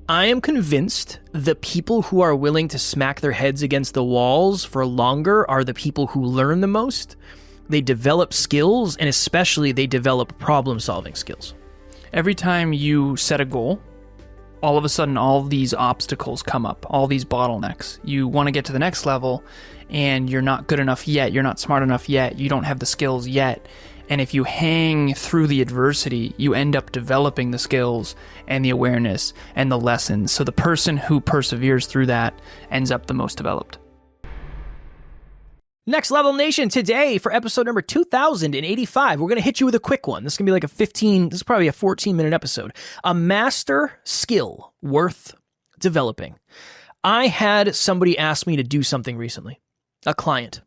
I am convinced the people who are willing to smack their heads against the walls for longer are the people who learn the most. They develop skills, and especially they develop problem-solving skills. Every time you set a goal, all of a sudden all of these obstacles come up, all these bottlenecks. You want to get to the next level, and you're not good enough yet, you're not smart enough yet, you don't have the skills yet. And if you hang through the adversity, you end up developing the skills and the awareness and the lessons. So the person who perseveres through that ends up the most developed. Next Level Nation, today for episode number 2085, we're going to hit you with a quick one. This is going to be like this is probably a 14-minute episode. A master skill worth developing. I had somebody ask me to do something recently, a client,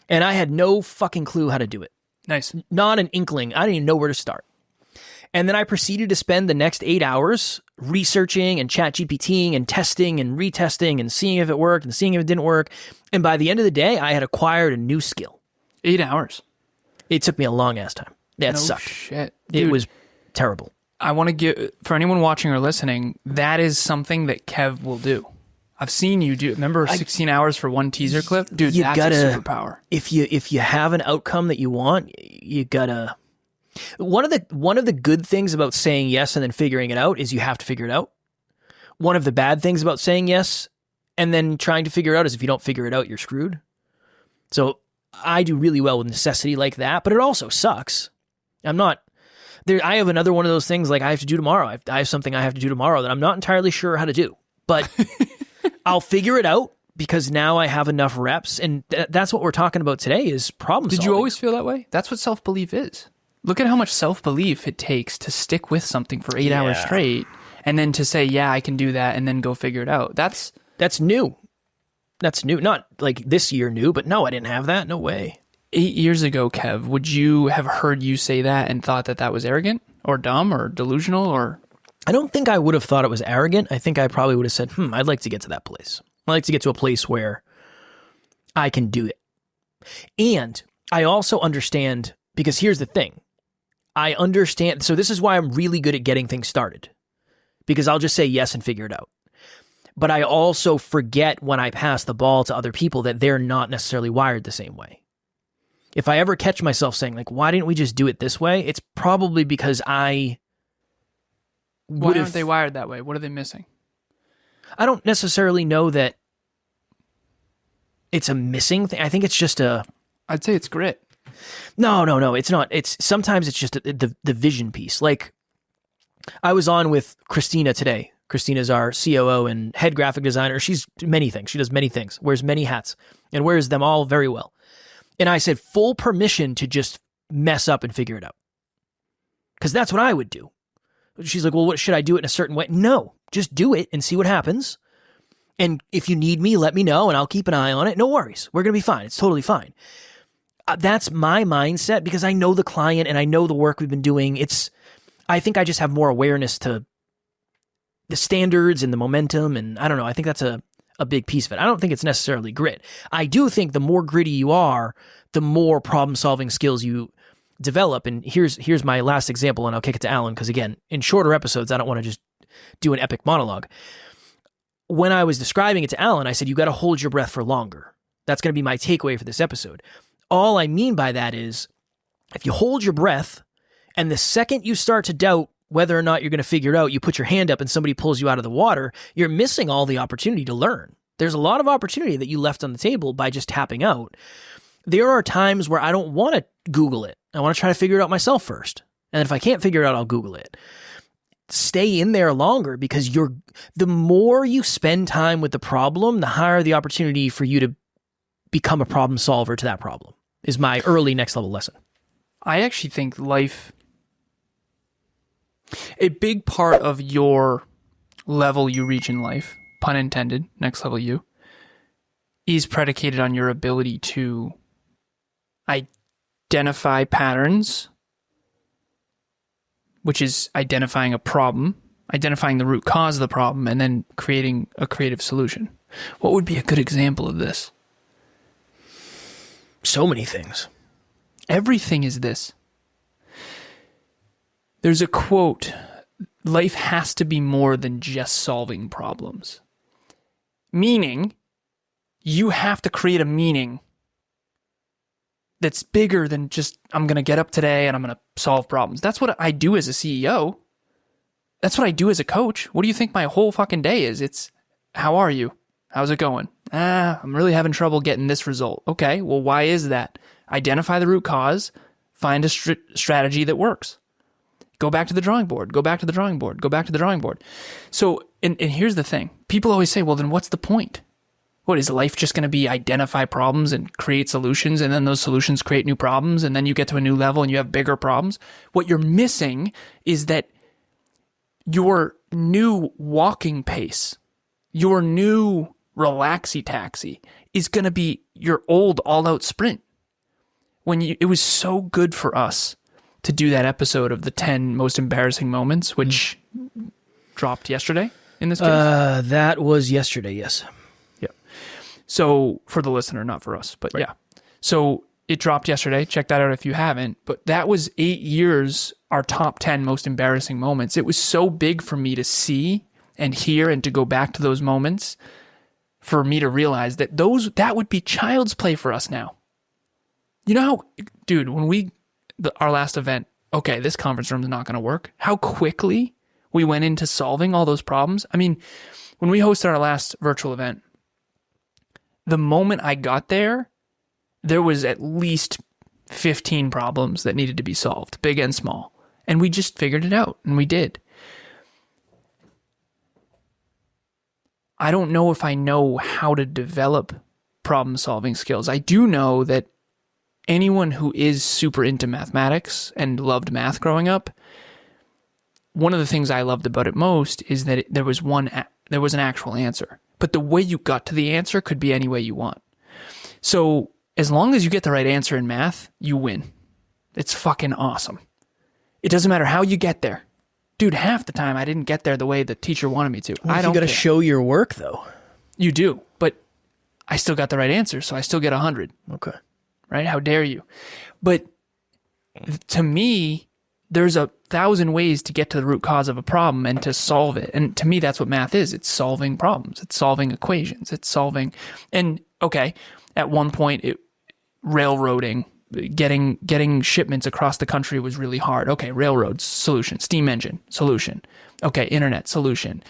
and I had no fucking clue how to do it. Nice. Not an inkling. I didn't even know where to start. And then I proceeded to spend the next 8 hours researching and ChatGPTing and testing and retesting and seeing if it worked and seeing if it didn't work. And by the end of the day, I had acquired a new skill. 8 hours. It took me a long ass time. That no sucked. Shit. Dude, it was terrible. I want to give, for anyone watching or listening, that is something that Kev will do. I've seen you do. Remember 16 hours for one teaser clip? Dude, that's a superpower. If you have an outcome that you want, you gotta. One of the good things about saying yes and then figuring it out is you have to figure it out. One of the bad things about saying yes and then trying to figure it out is if you don't figure it out, you're screwed. So I do really well with necessity like that, but it also sucks. I'm not there. I have another one of those things like I have to do tomorrow. I have something I have to do tomorrow that I'm not entirely sure how to do, but I'll figure it out because now I have enough reps. And that's what we're talking about today is problem solving. Did you always feel that way? That's what self-belief is. Look at how much self-belief it takes to stick with something for 8 hours straight and then to say, yeah, I can do that and then go figure it out. That's new. That's new. Not like this year new, but no, I didn't have that. No way. 8 years ago, Kev, would you have heard you say that and thought that that was arrogant or dumb or delusional or... I don't think I would have thought it was arrogant. I think I probably would have said, I'd like to get to that place. I'd like to get to a place where I can do it. And I also understand, because here's the thing. I understand. So this is why I'm really good at getting things started, because I'll just say yes and figure it out. But I also forget when I pass the ball to other people that they're not necessarily wired the same way. If I ever catch myself saying like, why didn't we just do it this way? It's probably because Why aren't they wired that way? What are they missing? I don't necessarily know that it's a missing thing. I think it's just I'd say it's grit. No, it's not. Sometimes it's just the vision piece. Like I was on with Christina today. Christina's our COO and head graphic designer. She's many things. She does many things, wears many hats, and wears them all very well. And I said full permission to just mess up and figure it out. Because that's what I would do. She's like, well, what should I do it in a certain way? No, just do it and see what happens. And if you need me, let me know and I'll keep an eye on it. No worries. We're going to be fine. It's totally fine. That's my mindset because I know the client and I know the work we've been doing. I think I just have more awareness to the standards and the momentum. And I don't know. I think that's a big piece of it. I don't think it's necessarily grit. I do think the more gritty you are, the more problem solving skills you develop. And here's my last example, and I'll kick it to Alan because again, in shorter episodes, I don't want to just do an epic monologue. When I was describing it to Alan, I said, you got to hold your breath for longer. That's going to be my takeaway for this episode. All I mean by that is if you hold your breath and the second you start to doubt whether or not you're going to figure it out, you put your hand up and somebody pulls you out of the water, you're missing all the opportunity to learn. There's a lot of opportunity that you left on the table by just tapping out. There are times where I don't want to Google it. I want to try to figure it out myself first. And if I can't figure it out, I'll Google it. Stay in there longer because the more you spend time with the problem, the higher the opportunity for you to become a problem solver to that problem, is my early next level lesson. I actually think a big part of your level you reach in life, pun intended, next level you, is predicated on your ability to identify patterns, which is identifying a problem, identifying the root cause of the problem, and then creating a creative solution. What would be a good example of this? So many things. Everything is this. There's a quote life has to be more than just solving problems. Meaning, you have to create a meaning that's bigger than just, I'm going to get up today and I'm going to solve problems. That's what I do as a CEO. That's what I do as a coach. What do you think my whole fucking day is? It's, how are you? How's it going? I'm really having trouble getting this result. Okay, well, why is that? Identify the root cause, find a strategy that works. Go back to the drawing board, go back to the drawing board, go back to the drawing board. So, and here's the thing. People always say, well, then what's the point? What, is life just going to be identify problems and create solutions, and then those solutions create new problems, and then you get to a new level and you have bigger problems? What you're missing is that your new walking pace, your new relaxy taxi is going to be your old all-out sprint. It was so good for us to do that episode of the 10 most embarrassing moments, which dropped yesterday in this case. That was yesterday, yes. Yeah. So for the listener, not for us, but right. Yeah. So it dropped yesterday. Check that out if you haven't. But that was 8 years, our top 10 most embarrassing moments. It was so big for me to see and hear and to go back to those moments, for me to realize that that would be child's play for us now. You know how, dude, when our last event, okay, this conference room is not going to work. How quickly we went into solving all those problems. I mean, when we hosted our last virtual event, the moment I got there was at least 15 problems that needed to be solved, big and small. And we just figured it out, and we did. I don't know if I know how to develop problem-solving skills. I do know that anyone who is super into mathematics and loved math growing up, one of the things I loved about it most is that there was an actual answer. But the way you got to the answer could be any way you want. So as long as you get the right answer in math, you win. It's fucking awesome. It doesn't matter how you get there. Dude, half the time I didn't get there the way the teacher wanted me to. Well, you got to show your work, though. You do, but I still got the right answer, so I still get 100. Okay. Right? How dare you? But to me, there's 1,000 ways to get to the root cause of a problem and to solve it. And to me, that's what math is. It's solving problems. It's solving equations. It's solving... And, okay, at one point, railroading, getting shipments across the country was really hard. Okay, railroads, solution. Steam engine, solution. Okay, internet, solution.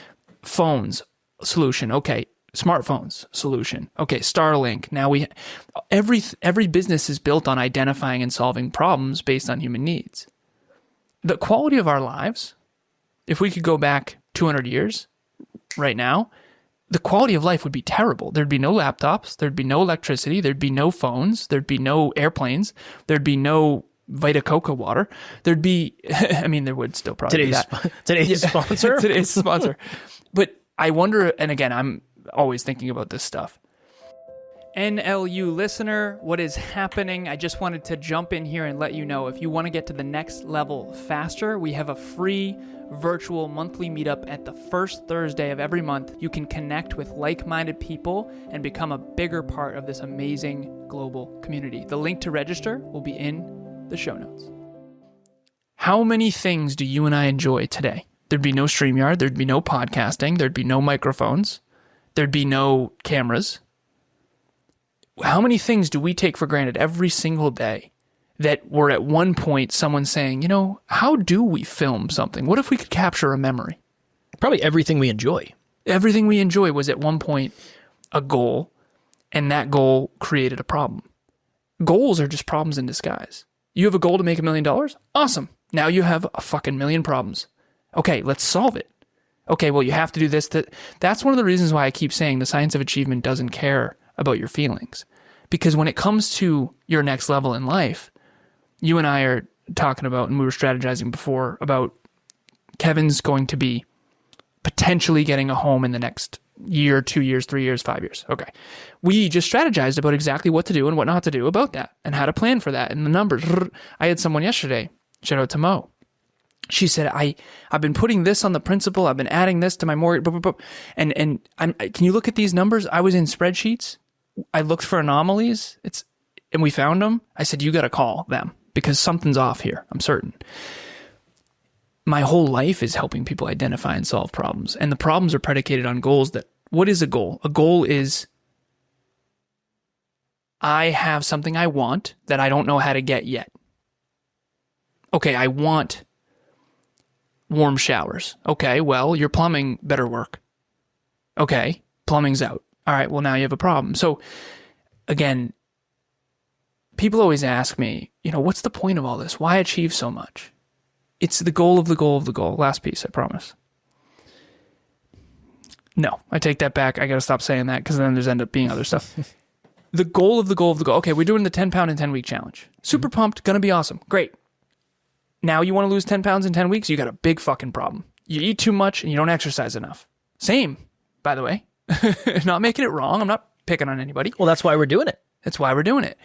Phones, solution. Okay, smartphones, solution. Okay, Starlink. Now every business is built on identifying and solving problems based on human needs. The quality of our lives, if we could go back 200 years right now, the quality of life would be terrible. There'd be no laptops. There'd be no electricity. There'd be no phones. There'd be no airplanes. There'd be no Vita Coca water. There'd be, I mean, there would still probably be that. Today's sponsor? Today's sponsor. But I wonder, and again, I'm always thinking about this stuff. NLU listener, what is happening? I just wanted to jump in here and let you know, if you want to get to the next level faster, we have a free virtual monthly meetup at the first Thursday of every month. You can connect with like-minded people and become a bigger part of this amazing global community. The link to register will be in the show notes. How many things do you and I enjoy today? There'd be no StreamYard, there'd be no podcasting, there'd be no microphones, there'd be no cameras. How many things do we take for granted every single day that were at one point someone saying, you know, how do we film something? What if we could capture a memory? Probably everything we enjoy. Everything we enjoy was at one point a goal, and that goal created a problem. Goals are just problems in disguise. You have a goal to make $1 million? Awesome. Now you have a fucking million problems. Okay, let's solve it. Okay, well, you have to do this. That's one of the reasons why I keep saying the science of achievement doesn't care about your feelings. Because when it comes to your next level in life, you and I are talking about, and we were strategizing before, about Kevin's going to be potentially getting a home in the next year, 2 years, 3 years, 5 years. Okay. We just strategized about exactly what to do and what not to do about that and how to plan for that and the numbers. I had someone yesterday, shout out to Mo. She said, I've been putting this on the principal. I've been adding this to my mortgage. Blah, blah, blah. And can you look at these numbers? I was in spreadsheets. I looked for anomalies. And we found them. I said, you got to call them because something's off here. I'm certain. my whole life is helping people identify and solve problems. And the problems are predicated on goals that, what is a goal? A goal is, I have something I want that I don't know how to get yet. Okay, I want warm showers. Okay, well, your plumbing better work. Okay, plumbing's out. All right, well, now you have a problem. So, again, people always ask me, what's the point of all this? Why achieve so much? It's the goal of the goal of the goal. Last piece, I promise. No, I take that back. I got to stop saying that because then there's end up being other stuff. The goal of the goal of the goal. Okay, we're doing the 10 pound in 10 week challenge. Super pumped. Going to be awesome. Great. Now you want to lose 10 pounds in 10 weeks? You got a big fucking problem. You eat too much and you don't exercise enough. Same, by the way. Not making it wrong. I'm not picking on anybody. Well, that's why we're doing it. That's why we're doing it.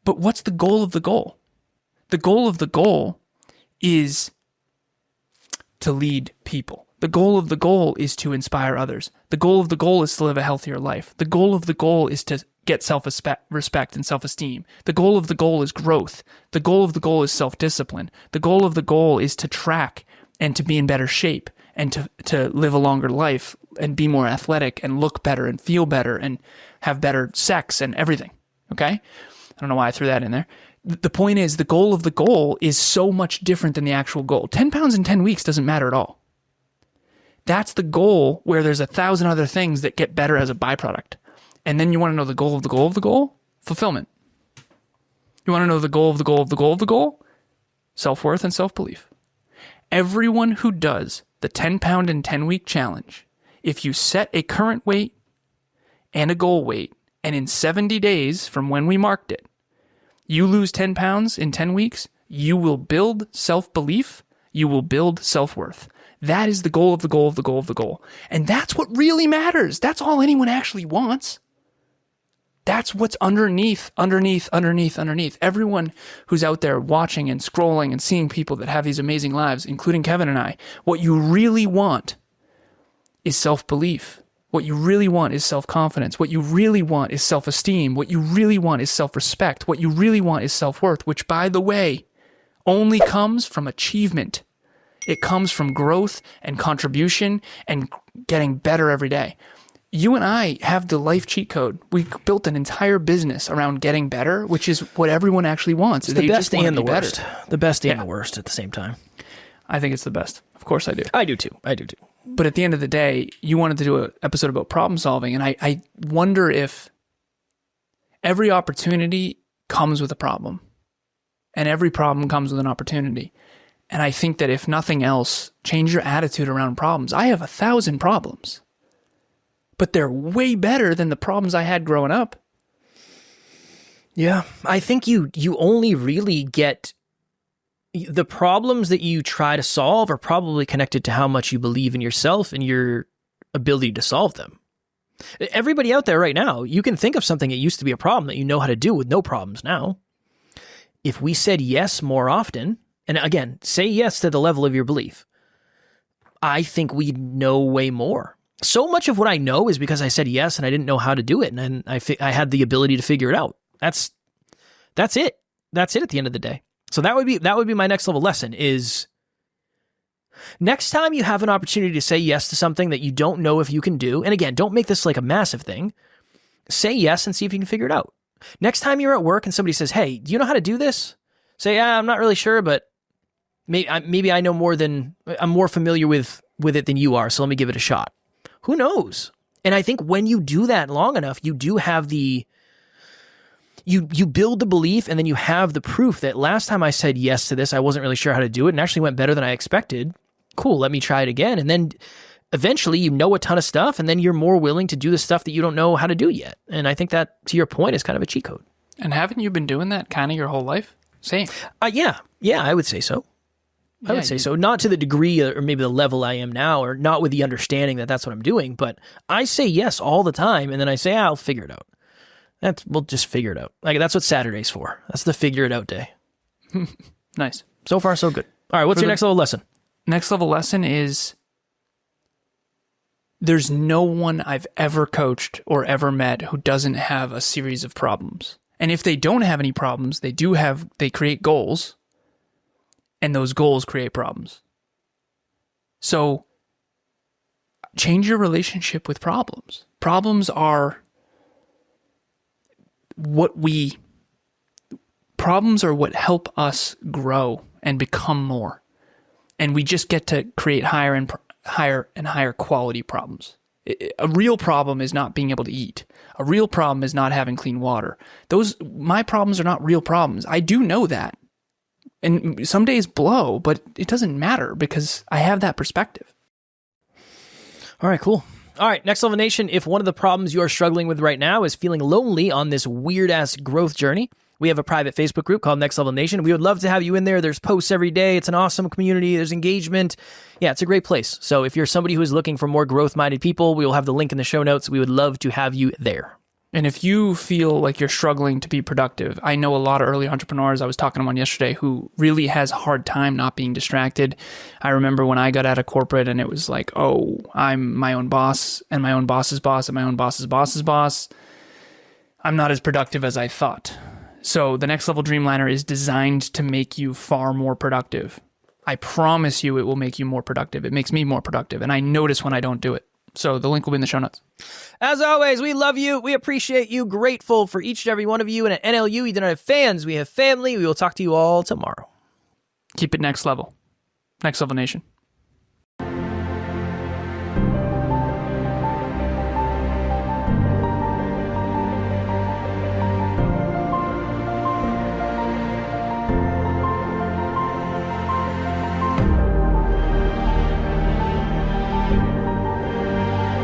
But what's the goal of the goal? The goal of the goal is to lead people. The goal of the goal is to inspire others. The goal of the goal is to live a healthier life. The goal of the goal is to get self-respect and self-esteem. The goal of the goal is growth. The goal of the goal is self-discipline. The goal of the goal is to track and to be in better shape and to live a longer life and be more athletic and look better and feel better and have better sex and everything. Okay? I don't know why I threw that in there. The point is, the goal of the goal is so much different than the actual goal. 10 pounds in 10 weeks doesn't matter at all. That's the goal where there's 1,000 other things that get better as a byproduct. And then you want to know the goal of the goal of the goal? Fulfillment. You want to know the goal of the goal of the goal of the goal? Self-worth and self-belief. Everyone who does the 10 pound in 10 week challenge, if you set a current weight and a goal weight, and in 70 days from when we marked it, you lose 10 pounds in 10 weeks, you will build self-belief, you will build self-worth. That is the goal of the goal of the goal of the goal. And that's what really matters. That's all anyone actually wants. That's what's underneath. Everyone who's out there watching and scrolling and seeing people that have these amazing lives, including Kevin and I, what you really want is self-belief. What you really want is self-confidence. What you really want is self-esteem. What you really want is self-respect. What you really want is self-worth, which, by the way, only comes from achievement. It comes from growth and contribution and getting better every day. You and I have the life cheat code. We built an entire business around getting better, which is what everyone actually wants. It's the best and the worst. The best and the worst at the same time. I think it's the best. Of course I do. I do too. But at the end of the day, you wanted to do an episode about problem solving, and I wonder if every opportunity comes with a problem, and every problem comes with an opportunity. And I think that if nothing else, change your attitude around problems. I have 1,000 problems, but they're way better than the problems I had growing up. Yeah, I think you only really get the problems that you try to solve are probably connected to how much you believe in yourself and your ability to solve them. Everybody out there right now, you can think of something that used to be a problem that you know how to do with no problems now. If we said yes more often, and again, say yes to the level of your belief, I think we'd know way more. So much of what I know is because I said yes and I didn't know how to do it, and then I had the ability to figure it out. That's it. That's it at the end of the day. So that would be my next level lesson is next time you have an opportunity to say yes to something that you don't know if you can do, and again, don't make this like a massive thing, say yes and see if you can figure it out. Next time you're at work and somebody says, hey, do you know how to do this? Say, I'm not really sure, but maybe I know I'm more familiar with it than you are, so let me give it a shot. Who knows? And I think when you do that long enough, you do have you build the belief, and then you have the proof that last time I said yes to this, I wasn't really sure how to do it, and actually went better than I expected. Cool, let me try it again. And then eventually you know a ton of stuff, and then you're more willing to do the stuff that you don't know how to do yet. And I think that, to your point, is kind of a cheat code. And haven't you been doing that kind of your whole life? Same. Yeah, I would say so. I would say so. Not to the degree or maybe the level I am now, or not with the understanding that that's what I'm doing, but I say yes all the time, and then I say, I'll figure it out. We'll just figure it out. Like, that's what Saturday's for. That's the figure it out day. Nice. So far, so good. All right, what's your next level lesson? Next level lesson is there's no one I've ever coached or ever met who doesn't have a series of problems. And if they don't have any problems, they create goals, and those goals create problems. So change your relationship with problems. Problems are what help us grow and become more. And we just get to create higher and higher quality problems. A real problem is not being able to eat. A real problem is not having clean water. My problems are not real problems. I do know that. And some days blow, but it doesn't matter because I have that perspective. All right, cool. All right, Next Level Nation, if one of the problems you are struggling with right now is feeling lonely on this weird-ass growth journey, we have a private Facebook group called Next Level Nation. We would love to have you in there. There's posts every day. It's an awesome community. There's engagement. Yeah, it's a great place. So if you're somebody who is looking for more growth-minded people, we will have the link in the show notes. We would love to have you there. And if you feel like you're struggling to be productive, I know a lot of early entrepreneurs, I was talking to one yesterday, who really has a hard time not being distracted. I remember when I got out of corporate and it was like, oh, I'm my own boss and my own boss's boss and my own boss's boss's boss. I'm not as productive as I thought. So the Next Level Dreamliner is designed to make you far more productive. I promise you it will make you more productive. It makes me more productive. And I notice when I don't do it. So the link will be in the show notes. As always, we love you. We appreciate you. Grateful for each and every one of you. And at NLU, we do not have fans. We have family. We will talk to you all tomorrow. Keep it next level. Next Level Nation.